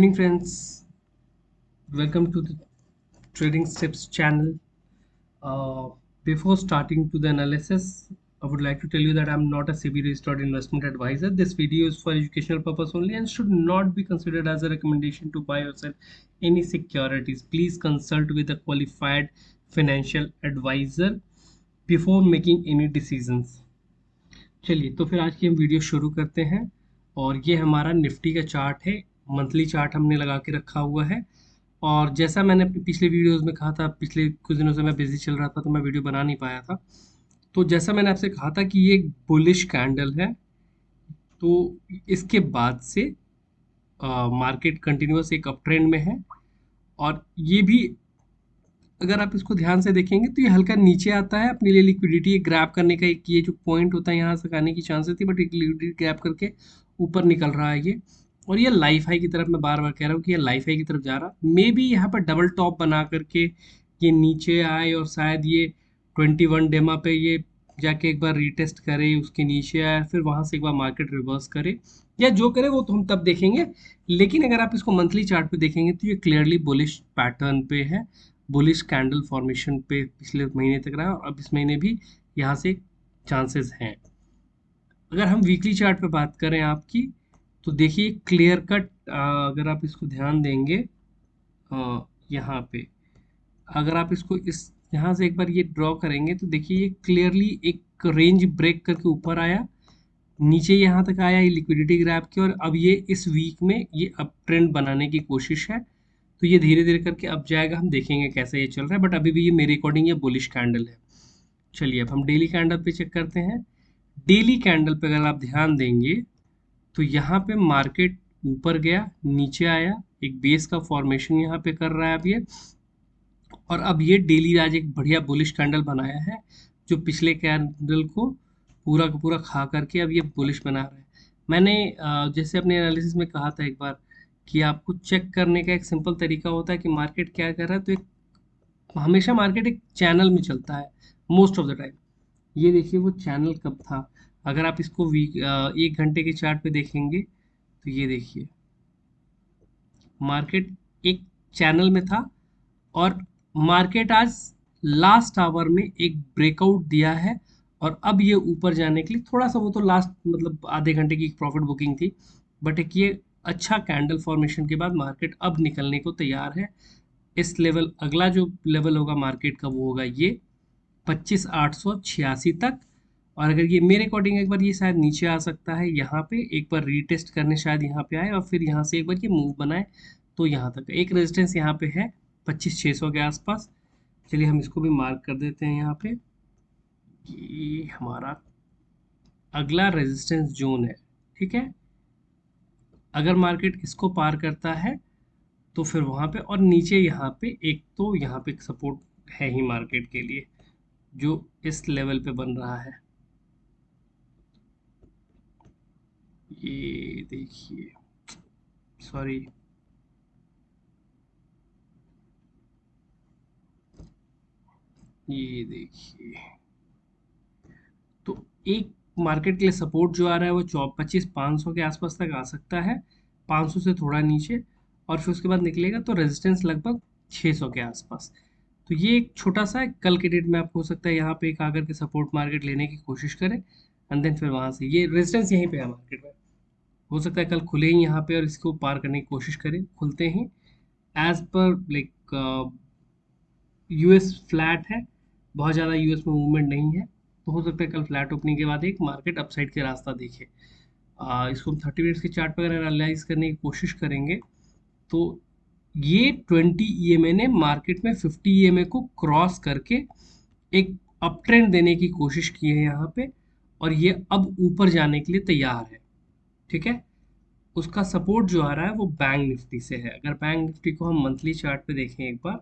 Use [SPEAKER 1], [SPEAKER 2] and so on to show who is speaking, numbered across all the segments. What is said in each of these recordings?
[SPEAKER 1] evening, friends. Welcome to the Trading Steps channel. Uh, Before starting to the analysis, I would like to tell you that I'm not a SEBI registered investment advisor. This video is for educational purpose only and should not be considered as a recommendation to buy or sell any securities. Please consult with a qualified financial advisor before making any decisions. चलिए तो फिर आज की हम video शुरू करते हैं। और ये हमारा निफ्टी का चार्ट है। मंथली चार्ट हमने लगा के रखा हुआ है। और जैसा मैंने अपनी पिछले वीडियोस में कहा था, पिछले कुछ दिनों से मैं बिजी चल रहा था तो मैं वीडियो बना नहीं पाया था। तो जैसा मैंने आपसे कहा था कि ये एक बुलिश कैंडल है, तो इसके बाद से मार्केट कंटिन्यूअस एक अप ट्रेंड में है। और ये भी अगर आप इसको ध्यान से देखेंगे तो ये हल्का नीचे आता है अपने लिए लिक्विडिटी ग्रैब करने का। एक ये जो पॉइंट होता है यहाँ से आने की चांसेस थी, बट लिक्विडिटी ग्रैब करके ऊपर निकल रहा है ये। और ये लाइफ हाई की तरफ, मैं बार बार कह रहा हूँ कि ये लाइफ हाई की तरफ जा रहा। मे बी यहाँ पर डबल टॉप बना करके ये नीचे आए और शायद ये 21 डेमा पे ये जाके एक बार रीटेस्ट करे, उसके नीचे आए, फिर वहां से एक बार मार्केट रिवर्स करे या जो करे वो तो हम तब देखेंगे। लेकिन अगर आप इसको मंथली चार्ट पे देखेंगे तो ये क्लियरली बुलिश पैटर्न पे है, बुलिश कैंडल फॉर्मेशन पे पिछले महीने तक रहा और अब इस महीने भी यहाँ से चांसेस हैं। अगर हम वीकली चार्ट पे बात करें आपकी, तो देखिए क्लियर कट, अगर आप इसको ध्यान देंगे यहाँ पे, अगर आप इसको इस यहाँ से एक बार ये ड्रॉ करेंगे तो देखिए ये क्लियरली एक रेंज ब्रेक करके ऊपर आया, नीचे यहाँ तक आया, ये लिक्विडिटी ग्रैब की, और अब ये इस वीक में ये अप ट्रेंड बनाने की कोशिश है। तो ये धीरे धीरे करके अब जाएगा, हम देखेंगे कैसे ये चल रहा है, बट अभी भी ये मेरे अकॉर्डिंग ये बुलिश कैंडल है। चलिए अब हम डेली कैंडल पे चेक करते हैं। डेली कैंडल पे अगर आप ध्यान देंगे तो यहाँ पे मार्केट ऊपर गया, नीचे आया, एक बेस का फॉर्मेशन यहाँ पे कर रहा है अब ये। और अब ये डेली आज एक बढ़िया बुलिश कैंडल बनाया है, जो पिछले कैंडल को पूरा का पूरा खा करके अब ये बुलिश बना रहा है। मैंने जैसे अपने एनालिसिस में कहा था एक बार कि आपको चेक करने का एक सिंपल तरीका होता है कि मार्केट क्या कर रहा है। तो एक हमेशा मार्केट एक चैनल में चलता है मोस्ट ऑफ द टाइम। ये देखिए वो चैनल कब था, अगर आप इसको वीक 1 घंटे के चार्ट पे देखेंगे तो ये देखिए मार्केट एक चैनल में था। और मार्केट आज लास्ट आवर में एक ब्रेकआउट दिया है और अब ये ऊपर जाने के लिए थोड़ा सा, वो तो लास्ट मतलब आधे घंटे की प्रॉफिट बुकिंग थी, बट एक ये अच्छा कैंडल फॉर्मेशन के बाद मार्केट अब निकलने को तैयार है। इस लेवल, अगला जो लेवल होगा मार्केट का वो होगा ये 25,886 तक। और अगर ये मेरे अकॉर्डिंग एक बार ये शायद नीचे आ सकता है, यहाँ पे एक बार रीटेस्ट करने शायद यहाँ पे आए और फिर यहाँ से एक बार ये मूव बनाए, तो यहाँ तक एक रेजिस्टेंस यहाँ पे है 25,600 के आसपास। चलिए हम इसको भी मार्क कर देते हैं यहाँ पे, ये हमारा अगला रेजिस्टेंस जोन है। ठीक है, अगर मार्केट इसको पार करता है तो फिर वहाँ पे, और नीचे यहाँ पे एक, तो यहाँ पे सपोर्ट है ही मार्केट के लिए जो इस लेवल पे बन रहा है। ये देखिए, सॉरी, ये देखिए, तो एक मार्केट के लिए सपोर्ट जो आ रहा है वो 25,500 के आसपास तक आ सकता है, 500 से थोड़ा नीचे, और फिर उसके बाद निकलेगा तो रेजिस्टेंस लगभग 600 के आसपास। तो ये एक छोटा सा कल के डेट में आपको हो सकता है यहाँ पे एक आकर के सपोर्ट मार्केट लेने की कोशिश करे, एंड देन फिर वहाँ से ये रेजिस्टेंस यहीं पे है मार्केट में, हो सकता है कल खुले ही यहाँ पे और इसको पार करने की कोशिश करें, खुलते ही एज पर लाइक यूएस फ्लैट है, बहुत ज़्यादा यूएस में मूवमेंट नहीं है, तो हो सकता है कल फ्लैट ओपनिंग के बाद एक मार्केट अपसाइड के रास्ता देखे। इसको हम 30 मिनट्स के चार्ट पर अगर एनालाइज करने की कोशिश करेंगे तो ये 20 ईएमए ने मार्केट में 50 ईएमए को क्रॉस करके एक अप ट्रेंड देने की कोशिश की है यहाँ पे, और ये अब ऊपर जाने के लिए तैयार है। ठीक है, उसका सपोर्ट जो आ रहा है वो बैंक निफ्टी से है। अगर बैंक निफ्टी को हम मंथली चार्ट पे देखें एक बार,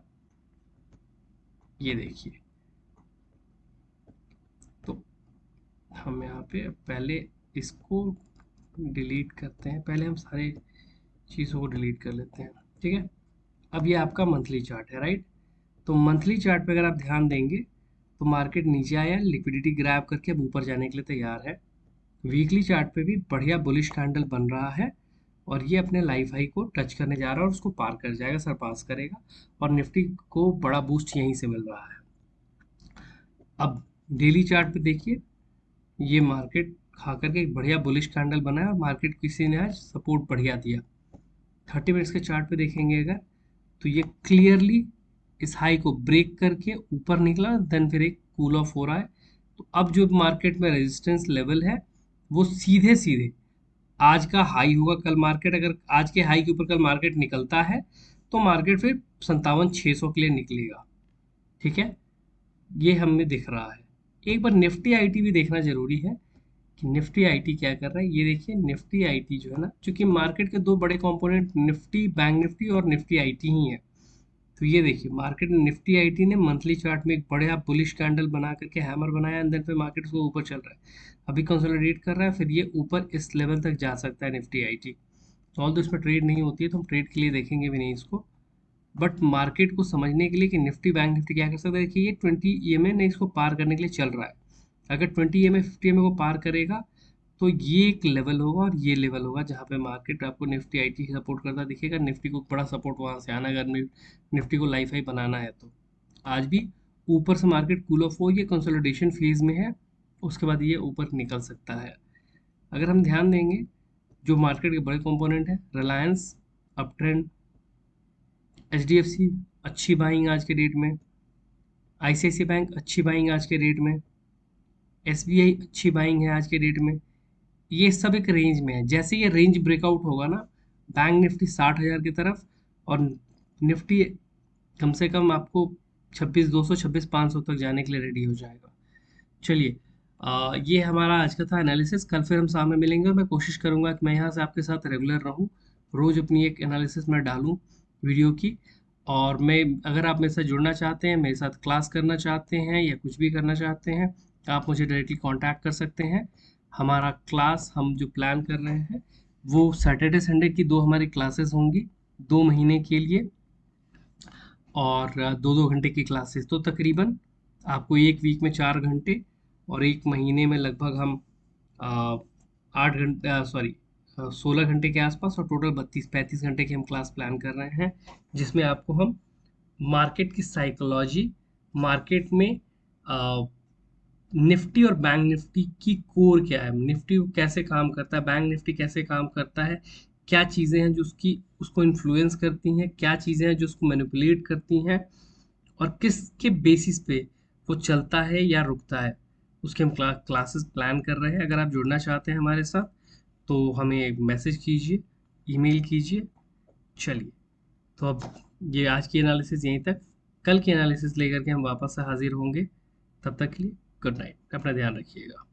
[SPEAKER 1] ये देखिए, तो हम यहाँ पे पहले इसको डिलीट करते हैं, पहले हम सारे चीज़ों को डिलीट कर लेते हैं। ठीक है, अब ये आपका मंथली चार्ट है, राइट। तो मंथली चार्ट पे अगर आप ध्यान देंगे तो मार्केट नीचे आया, लिक्विडिटी ग्रैब करके अब ऊपर जाने के लिए तैयार है। वीकली चार्ट पे भी बढ़िया बुलिश कैंडल बन रहा है, और ये अपने लाइफ हाई को टच करने जा रहा है और उसको पार कर जाएगा, सरपास करेगा। और निफ्टी को बड़ा बूस्ट यहीं से मिल रहा है। अब डेली चार्ट पे देखिए, ये मार्केट खा करके एक बढ़िया बुलिश कैंडल बना है और मार्केट किसी ने आज सपोर्ट बढ़िया दिया। 30 मिनट्स के चार्ट पे देखेंगे अगर, तो ये क्लियरली इस हाई को ब्रेक करके ऊपर निकला, देन फिर एक कूल ऑफ हो रहा है। तो अब जो मार्केट में रेजिस्टेंस लेवल है, वो सीधे सीधे आज का हाई होगा। कल मार्केट अगर आज के हाई के ऊपर कल मार्केट निकलता है, तो मार्केट फिर 57,600 के लिए निकलेगा। ठीक है, ये हमें दिख रहा है। एक बार निफ्टी आईटी भी देखना जरूरी है कि निफ्टी आईटी क्या कर रहा है। ये देखिए, निफ्टी आईटी जो है ना, चूंकि मार्केट के दो बड़े कंपोनेंट निफ्टी, बैंक निफ्टी और निफ्टी आईटी ही है। तो ये देखिए, मार्केट निफ्टी आईटी ने मंथली चार्ट में एक बढ़िया बुलिश कैंडल बना करके हैमर बनाया, एंड देन फिर मार्केट उसको ऊपर चल रहा है। अभी कंसोलिडेट कर रहा है, फिर ये ऊपर इस लेवल तक जा सकता है निफ्टी आईटी। तो ऑल तो इसमें ट्रेड नहीं होती है, तो हम ट्रेड के लिए देखेंगे भी नहीं इसको। बट मार्केट को समझने के लिए कि निफ्टी बैंक निफ्टी क्या कर सकता है, देखिए ये 20 EMA ने इसको पार करने के लिए चल रहा है। अगर 20 EMA 50 EMA को पार करेगा, तो ये एक लेवल होगा और ये लेवल होगा जहाँ पे मार्केट आपको निफ्टी आईटी सपोर्ट करता दिखेगा। निफ्टी को बड़ा सपोर्ट वहाँ से आना, अगर निफ्टी को लाइफ हाई बनाना है तो। आज भी ऊपर से मार्केट कूल ऑफ हो, ये कंसोलिडेशन फेज में है, उसके बाद ये ऊपर निकल सकता है। अगर हम ध्यान देंगे, जो मार्केट के बड़े कंपोनेंट हैं, रिलायंस अप ट्रेंड, HDFC अच्छी बाइंग आज के डेट में, ICICI बैंक अच्छी बाइंग आज के डेट में, SBI अच्छी बाइंग है आज के डेट में। ये सब एक रेंज में है। जैसे ये रेंज ब्रेकआउट होगा ना, बैंक निफ्टी 60,000 की तरफ, और निफ्टी कम से कम आपको 26,200 26,500 तक जाने के लिए रेडी हो जाएगा। चलिए, ये हमारा आज का था एनालिसिस। कल फिर हम सामने मिलेंगे और मैं कोशिश करूंगा कि मैं यहाँ से आपके साथ रेगुलर रहूं, रोज अपनी एक एनालिसिस में डालूं वीडियो की। और मैं, अगर आप मेरे साथ जुड़ना चाहते हैं, मेरे साथ क्लास करना चाहते हैं या कुछ भी करना चाहते हैं, आप मुझे डायरेक्टली कांटेक्ट कर सकते हैं। हमारा क्लास हम जो प्लान कर रहे हैं, वो सैटरडे संडे की दो हमारी क्लासेस होंगी 2 महीने के लिए, और 2-2 घंटे की क्लासेस। तो तकरीबन आपको एक वीक में 4 घंटे, और एक महीने में लगभग हम 8 घंटे, सॉरी 16 घंटे के आसपास, और टोटल 32-35 घंटे की हम क्लास प्लान कर रहे हैं, जिसमें आपको हम मार्केट की साइकोलॉजी, मार्केट में निफ्टी और बैंक निफ्टी की कोर क्या है, निफ्टी कैसे काम करता है, बैंक निफ्टी कैसे काम करता है, क्या चीज़ें हैं जो उसको इन्फ्लुएंस करती हैं, क्या चीज़ें हैं जो उसको मैनिपुलेट करती हैं, और किसके बेसिस पे वो चलता है या रुकता है, उसके हम क्लासेस प्लान कर रहे हैं। अगर आप जुड़ना चाहते हैं हमारे साथ, तो हमें मैसेज कीजिए, ईमेल कीजिए। चलिए, तो अब ये आज की एनालिसिस यहीं तक। कल की एनालिसिस लेकर के हम वापस से हाजिर होंगे। तब तक के लिए गुड नाइट, अपना ध्यान रखिएगा।